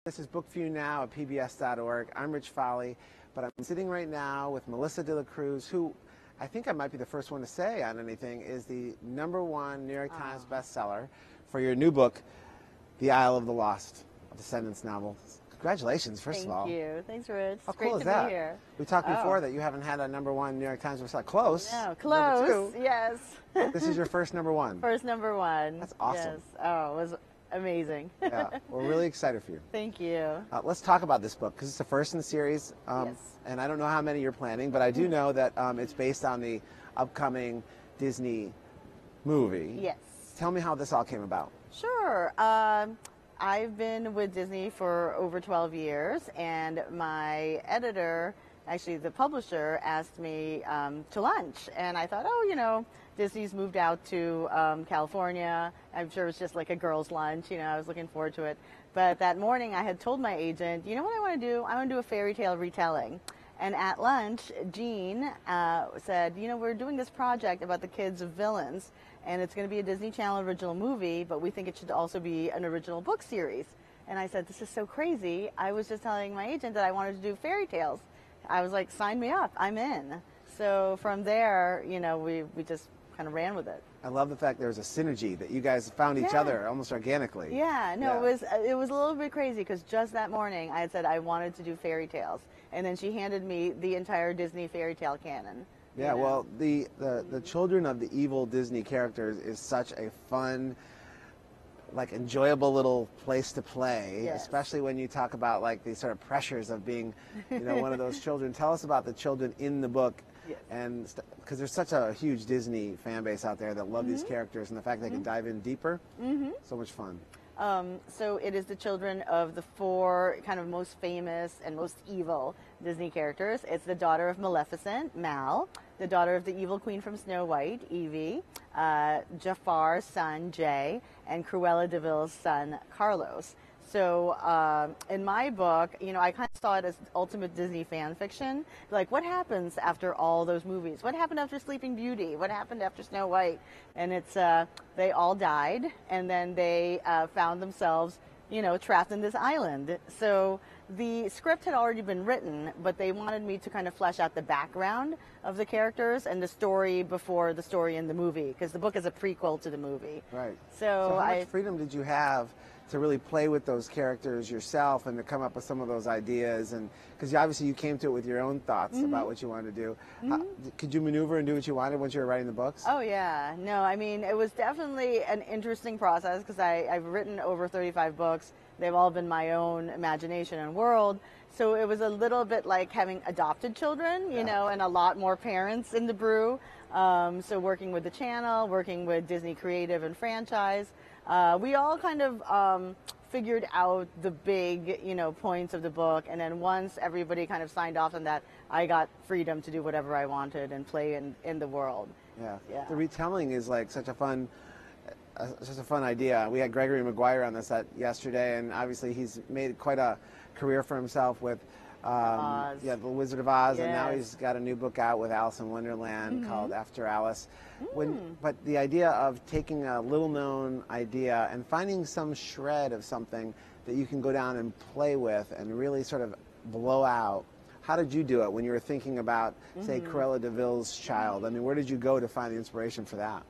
This is BookView Now at pbs.org. I'm Rich Fahle, but I'm sitting right now with Melissa De La Cruz, who I think I might be the first one to say on anything is the #1 New York Times bestseller for your new book, The Isle of the Lost, a Descendants Novel. Congratulations, first of all. Thank you. Thanks, Rich. How It's great cool to is that? be here. We talked before that you haven't had a #1 New York Times bestseller. Close. No, close. #2. Yes. This is your first #1. First #1. That's awesome. Yes. Oh, it was amazing. Yeah, we're really excited for you. Thank you. Let's talk about this book because it's the first in the series, Yes. and I don't know how many you're planning, but I do know that it's based on the upcoming Disney movie. Yes. Tell me how this all came about. Sure. I've been with Disney for over 12 years, and my editor, actually the publisher, asked me to lunch, and I thought, oh, you know, Disney's moved out to California. I'm sure it's just like a girls' lunch. You know, I was looking forward to it. But that morning, I had told my agent, you know what I want to do? I want to do a fairy tale retelling. And at lunch, Jean said, you know, we're doing this project about the kids of villains, and it's going to be a Disney Channel original movie, but we think it should also be an original book series. And I said, this is so crazy. I was just telling my agent that I wanted to do fairy tales. I was like, sign me up. I'm in. So from there, you know, we just kind of ran with it. I love the fact there's a synergy that you guys found each other almost organically. Yeah, no, it was a little bit crazy because just that morning I had said I wanted to do fairy tales, and then she handed me the entire Disney fairy tale canon. Yeah, well, the children of the evil Disney characters is such a fun, like enjoyable little place to play, especially when you talk about like the sort of pressures of being, you know, one of those children. Tell us about the children in the book. And because there's such a huge Disney fan base out there that love these characters, and the fact they can dive in deeper, so much fun. So it is the children of the 4 kind of most famous and most evil Disney characters. It's the daughter of Maleficent, Mal, the daughter of the evil queen from Snow White, Evie, Jafar's son, Jay, and Cruella de Vil's son, Carlos. So in my book, you know, I kind of saw it as ultimate Disney fan fiction. Like, what happens after all those movies? What happened after Sleeping Beauty? What happened after Snow White? And it's they all died, and then they found themselves, you know, trapped in this island. So the script had already been written, but they wanted me to kind of flesh out the background of the characters and the story before the story in the movie, because the book is a prequel to the movie. Right. So how much freedom did you have to really play with those characters yourself and to come up with some of those ideas? And because obviously you came to it with your own thoughts about what you wanted to do. Could you maneuver and do what you wanted once you were writing the books? Oh yeah, no, I mean, it was definitely an interesting process because I've written over 35 books. They've all been my own imagination and world. So it was a little bit like having adopted children, you know, and a lot more parents in the brew. So working with the channel, working with Disney Creative and franchise, we all kind of figured out the big, you know, points of the book. And then once everybody kind of signed off on that, I got freedom to do whatever I wanted and play in the world. Yeah. The retelling is like such a fun idea. We had Gregory Maguire on this yesterday, and obviously he's made quite a career for himself with The Wizard of Oz, and now he's got a new book out with Alice in Wonderland called After Alice. But the idea of taking a little-known idea and finding some shred of something that you can go down and play with and really sort of blow out. How did you do it when you were thinking about, say, Cruella de Vil's child? I mean, where did you go to find the inspiration for that?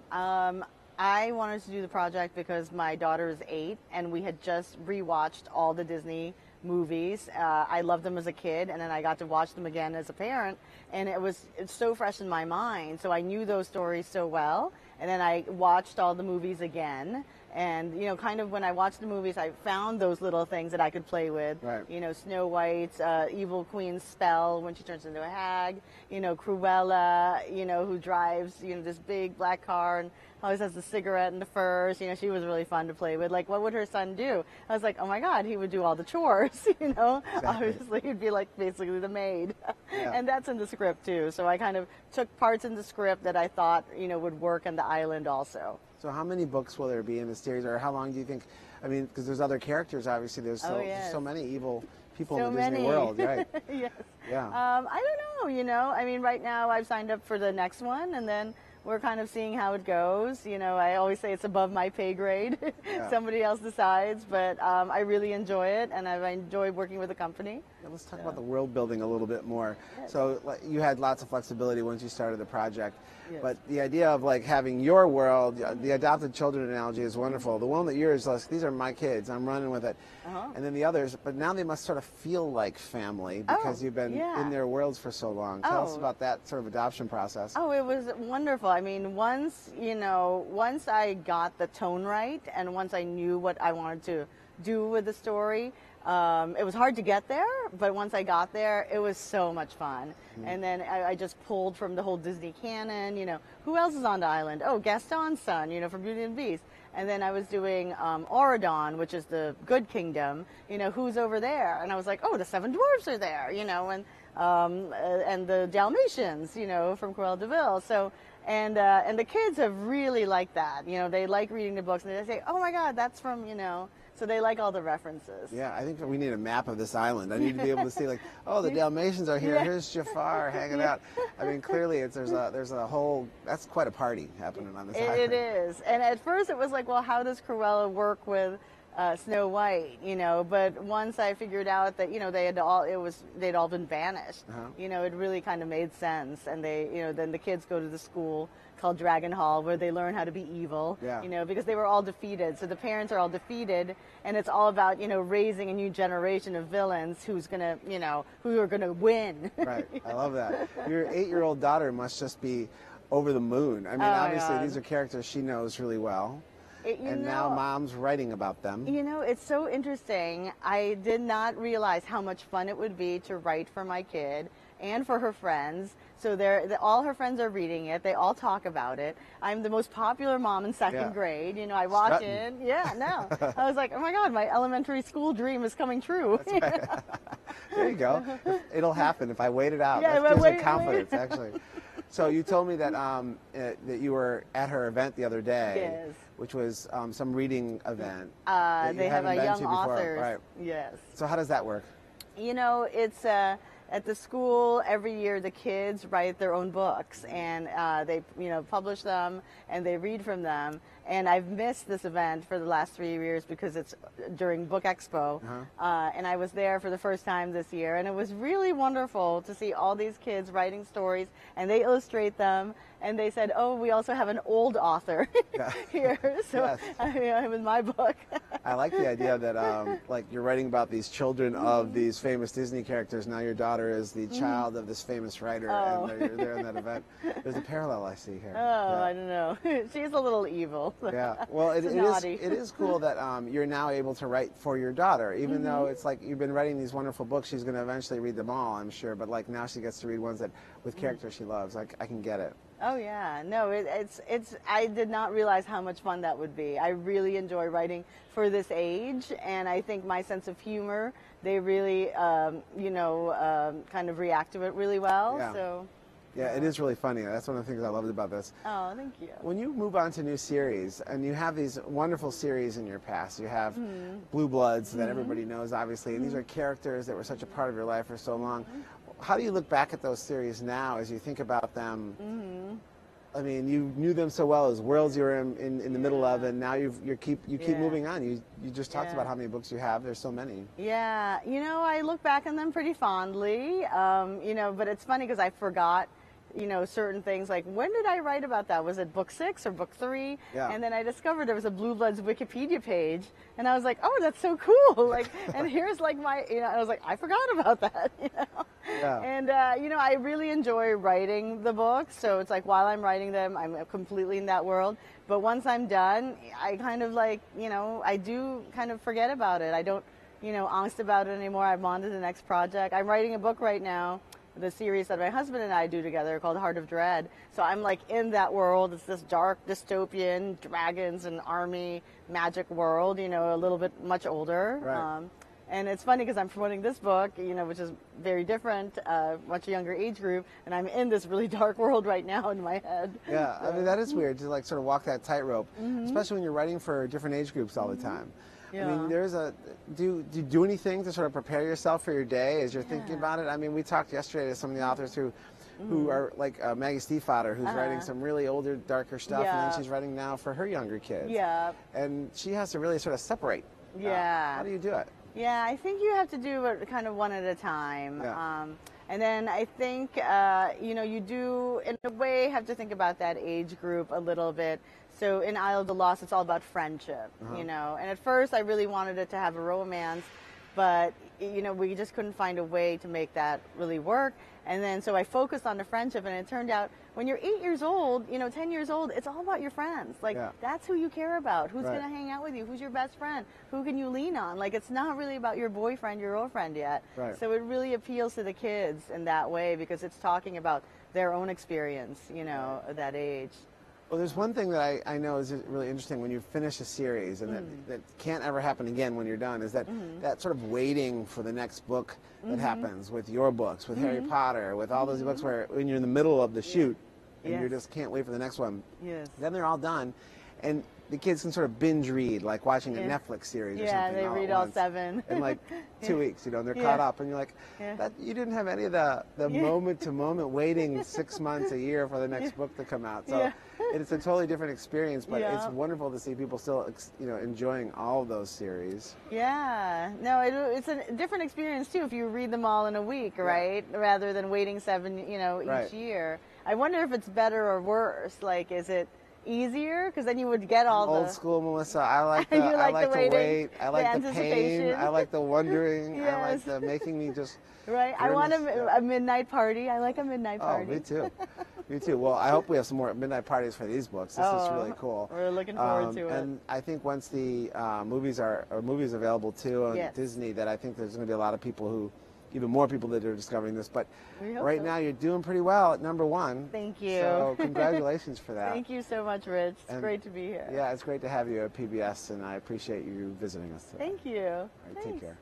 I wanted to do the project because my daughter is 8, and we had just rewatched all the Disney movies. I loved them as a kid, and then I got to watch them again as a parent, and it's so fresh in my mind. So I knew those stories so well, and then I watched all the movies again. And, you know, kind of when I watched the movies, I found those little things that I could play with. Right. You know, Snow White's evil queen's spell when she turns into a hag. You know, Cruella, you know, who drives, you know, this big black car and always has the cigarette and the furs. You know, she was really fun to play with. Like, what would her son do? I was like, oh my God, he would do all the chores, you know. Obviously, he'd be like basically the maid. And that's in the script too. So I kind of took parts in the script that I thought, you know, would work on the island also. So how many books will there be in the series, or how long do you think? I mean, because there's other characters, obviously. There's so many evil people in the Disney world, right? Yes. Yeah. I don't know, you know. I mean, right now I've signed up for the next one, and then we're kind of seeing how it goes. You know, I always say it's above my pay grade. Yeah. Somebody else decides, but I really enjoy it, and I enjoy working with the company. Yeah, let's talk about the world building a little bit more. Yes. So you had lots of flexibility once you started the project. Yes. But the idea of like having your world, the adopted children analogy is wonderful. The one that yours, like, these are my kids, I'm running with it. And then the others, but now they must sort of feel like family because you've been in their worlds for so long. Tell us about that sort of adoption process. Oh, it was wonderful. I mean, once I got the tone right and once I knew what I wanted to do with the story, it was hard to get there, but once I got there, it was so much fun. And then I just pulled from the whole Disney canon, you know, who else is on the island? Oh, Gaston's son, you know, from Beauty and the Beast. And then I was doing Auradon, which is the good kingdom, you know, who's over there? And I was like, oh, the 7 dwarfs are there, you know, and the Dalmatians, you know, from Cruella de Vil. So, and the kids have really liked that. You know, they like reading the books, and they say, oh my God, that's from, you know, so they like all the references. Yeah, I think we need a map of this island. I need to be able to see, like, oh, the Dalmatians are here. Here's Jafar hanging out. I mean, clearly there's a whole, that's quite a party happening on this island. It is. And at first it was like, well, how does Cruella work with Snow White, you know? But once I figured out that, you know, they'd all been banished, you know, it really kind of made sense. And they, you know, then the kids go to the school called Dragon Hall, where they learn how to be evil, you know, because they were all defeated. So the parents are all defeated, and it's all about, you know, raising a new generation of villains who's gonna, you know, who are gonna win. Right. I love that. Your 8-year-old daughter must just be over the moon. I mean, obviously these are characters she knows really well. And now Mom's writing about them. You know, it's so interesting. I did not realize how much fun it would be to write for my kid and for her friends. So all her friends are reading it. They all talk about it. I'm the most popular mom in second grade. You know, I walk in. Yeah, no. I was like, oh my God, my elementary school dream is coming true. That's right. There you go. It'll happen if I wait it out. Yeah, that gives me confidence, actually. So you told me that that you were at her event the other day, which was some reading event. They have a young authors. Right. Yes. So how does that work? You know, it's at the school every year the kids write their own books, and they, you know, publish them and they read from them. And I've missed this event for the last 3 years because it's during Book Expo. And I was there for the first time this year, and it was really wonderful to see all these kids writing stories, and they illustrate them. And they said, oh, we also have an old author here, so I'm in my book. I like the idea that like you're writing about these children of these famous Disney characters. Now your daughter is the child of this famous writer, and you're there in that event. There's a parallel I see here. I don't know. She's a little evil. Yeah, well, it is cool that you're now able to write for your daughter, even though it's like you've been writing these wonderful books. She's going to eventually read them all, I'm sure, but like now she gets to read ones that with characters she loves. I can get it. Oh yeah, no, it's. I did not realize how much fun that would be. I really enjoy writing for this age, and I think my sense of humor, they really, you know, kind of react to it really well. Yeah. So. Yeah, it is really funny. That's one of the things I loved about this. Oh, thank you. When you move on to new series, and you have these wonderful series in your past, you have Blue Bloods that everybody knows, obviously, and these are characters that were such a part of your life for so long. How do you look back at those series now as you think about them? I mean, you knew them so well as worlds you were in the middle of, and now you keep moving on. You just talked about how many books you have. There's so many. Yeah, you know, I look back on them pretty fondly. You know, but it's funny because I forgot, you know, certain things, like when did I write about that? Was it book 6 or book 3? Yeah. And then I discovered there was a Blue Bloods Wikipedia page, and I was like, oh, that's so cool. Like, and here's like my, you know, I was like, I forgot about that, you know. Yeah. And, you know, I really enjoy writing the books. So it's like while I'm writing them, I'm completely in that world. But once I'm done, I kind of like, you know, I do kind of forget about it. I don't, you know, angst about it anymore. I'm on to the next project. I'm writing a book right now, the series that my husband and I do together called Heart of Dread. So I'm like in that world. It's this dark dystopian dragons and army magic world, you know, a little bit much older. Right. And it's funny because I'm promoting this book, you know, which is very different, much younger age group, and I'm in this really dark world right now in my head. Yeah, I mean, that is weird to like sort of walk that tightrope, especially when you're writing for different age groups all the time. Yeah. I mean, do you do anything to sort of prepare yourself for your day as you're thinking about it? I mean, we talked yesterday to some of the authors who who are like Maggie Stiefvater, who's writing some really older, darker stuff, and then she's writing now for her younger kids. Yeah. And she has to really sort of separate. Yeah. How do you do it? Yeah, I think you have to do it kind of one at a time. Yeah. And then I think, you do, in a way, have to think about that age group a little bit. So in Isle of the Lost, it's all about friendship, And at first, I really wanted it to have a romance, but, we just couldn't find a way to make that really work. And then so I focused on the friendship, and it turned out when you're 8 years old, 10 years old, it's all about your friends. Like, that's who you care about. Who's going to hang out with you? Who's your best friend? Who can you lean on? Like, it's not really about your boyfriend, your girlfriend yet. Right. So it really appeals to the kids in that way because it's talking about their own experience, at that age. Well, there's one thing that I know is really interesting when you finish a series, and that can't ever happen again when you're done, is that that sort of waiting for the next book that happens with your books, with Harry Potter, with all those books where when you're in the middle of the shoot and you just can't wait for the next one. Yes. Then they're all done, and the kids can sort of binge read, like watching a Netflix series or something. Yeah, they read all 7. In like 2 weeks, they're caught up, and you're like, that you didn't have any of the moment-to-moment waiting 6 months, a year for the next book to come out. So it's a totally different experience, but it's wonderful to see people still, enjoying all of those series. Yeah, no, it's a different experience too if you read them all in a week, right? Rather than waiting 7, each year. I wonder if it's better or worse. Like, is it easier? Because then you would get all the old school Melissa. I like the I like the wait. I like the pain. I like the wondering. I like the making me just right. I want a midnight party. I like a midnight party. Oh, me too. Me too. Well, I hope we have some more midnight parties for these books. This is really cool. We're looking forward to it. And I think once the movies available too on Disney, that I think there's going to be a lot of people who. Even more people that are discovering this, but right now you're doing pretty well at #1. Thank you. So congratulations for that. Thank you so much, Rich. It's great to be here. Yeah, it's great to have you at PBS, and I appreciate you visiting us today. Thank you. All right, take care.